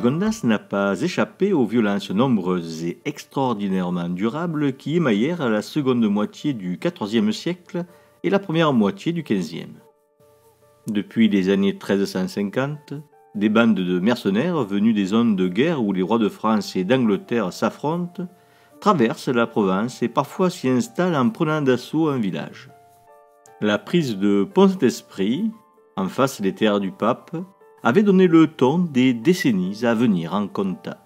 Gigondas n'a pas échappé aux violences nombreuses et extraordinairement durables qui émaillèrent la seconde moitié du XIVe siècle et la première moitié du XVe. Depuis les années 1350, des bandes de mercenaires venus des zones de guerre où les rois de France et d'Angleterre s'affrontent traversent la Provence et parfois s'y installent en prenant d'assaut un village. La prise de Pont-Saint-Esprit, en face des terres du pape, avait donné le ton des décennies à venir en Comtat.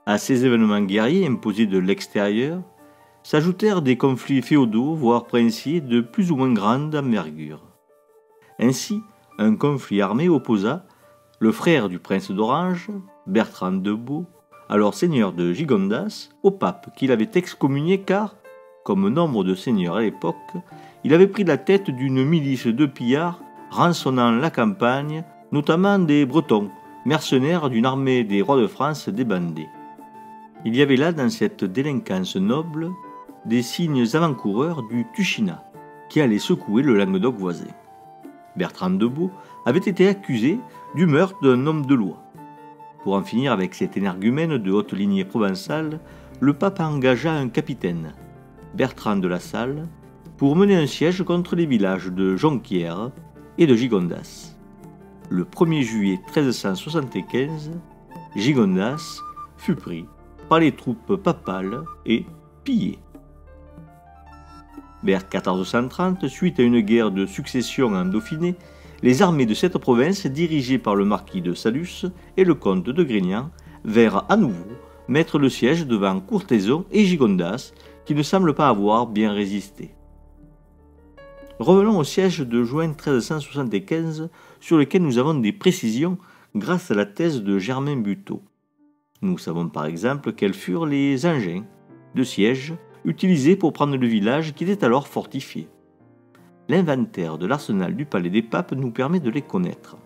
À ces événements guerriers imposés de l'extérieur, s'ajoutèrent des conflits féodaux, voire princiers, de plus ou moins grande envergure. Ainsi, un conflit armé opposa le frère du prince d'Orange, Bertrand de Baux, alors seigneur de Gigondas, au pape qui l'avait excommunié car, comme nombre de seigneurs à l'époque, il avait pris la tête d'une milice de pillards rançonnant la campagne, notamment des Bretons, mercenaires d'une armée des rois de France débandés. Il y avait là, dans cette délinquance noble, des signes avant-coureurs du Tuchinat, qui allait secouer le Languedoc voisin. Bertrand de Baux avait été accusé du meurtre d'un homme de loi. Pour en finir avec cet énergumène de haute lignée provençale, le pape engagea un capitaine, Bertrand de la Salle, pour mener un siège contre les villages de Jonquière et de Gigondas. Le 1er juillet 1375, Gigondas fut pris par les troupes papales et pillé. Vers 1430, suite à une guerre de succession en Dauphiné, les armées de cette province, dirigées par le marquis de Saluces et le comte de Grignan, vinrent à nouveau mettre le siège devant Courthézon et Gigondas, qui ne semblent pas avoir bien résisté. Revenons au siège de juin 1375, sur lequel nous avons des précisions grâce à la thèse de Germain Buteau. Nous savons par exemple quels furent les engins de siège utilisés pour prendre le village qui était alors fortifié. L'inventaire de l'arsenal du palais des papes nous permet de les connaître.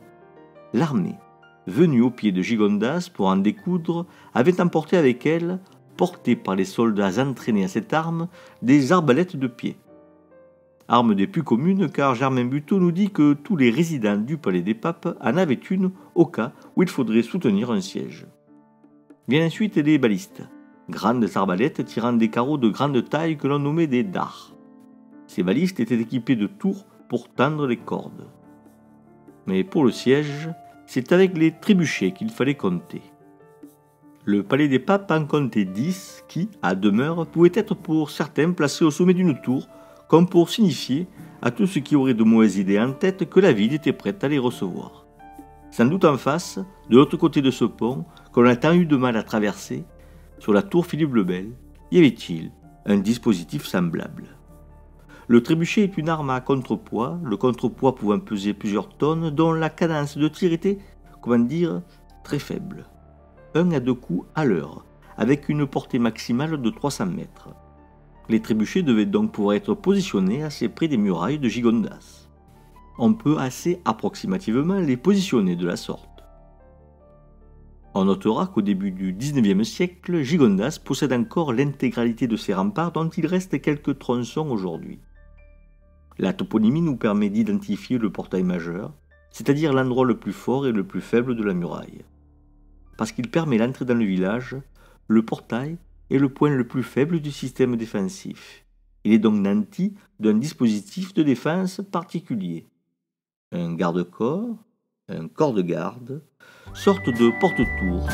L'armée, venue au pied de Gigondas pour en découdre, avait emporté avec elle, portées par les soldats entraînés à cette arme, des arbalètes de pied. Arme des plus communes car Germain Buteau nous dit que tous les résidents du palais des papes en avaient une au cas où il faudrait soutenir un siège. Viennent ensuite les balistes, grandes arbalètes tirant des carreaux de grande taille que l'on nommait des dards. Ces balistes étaient équipés de tours pour tendre les cordes. Mais pour le siège, c'est avec les trébuchets qu'il fallait compter. Le palais des papes en comptait 10 qui, à demeure, pouvaient être pour certains placés au sommet d'une tour, comme pour signifier à tous ceux qui auraient de mauvaises idées en tête que la ville était prête à les recevoir. Sans doute en face, de l'autre côté de ce pont, qu'on a tant eu de mal à traverser, sur la tour Philippe le Bel, y avait-il un dispositif semblable. Le trébuchet est une arme à contrepoids, le contrepoids pouvant peser plusieurs tonnes, dont la cadence de tir était, très faible. 1 à 2 coups à l'heure, avec une portée maximale de 300 mètres. Les trébuchets devaient donc pouvoir être positionnés assez près des murailles de Gigondas. On peut assez approximativement les positionner de la sorte. On notera qu'au début du XIXe siècle, Gigondas possède encore l'intégralité de ses remparts dont il reste quelques tronçons aujourd'hui. La toponymie nous permet d'identifier le portail majeur, c'est-à-dire l'endroit le plus fort et le plus faible de la muraille. Parce qu'il permet l'entrée dans le village, le portail est le point le plus faible du système défensif. Il est donc nanti d'un dispositif de défense particulier. Un garde-corps, un corps de garde, sorte de porte-tour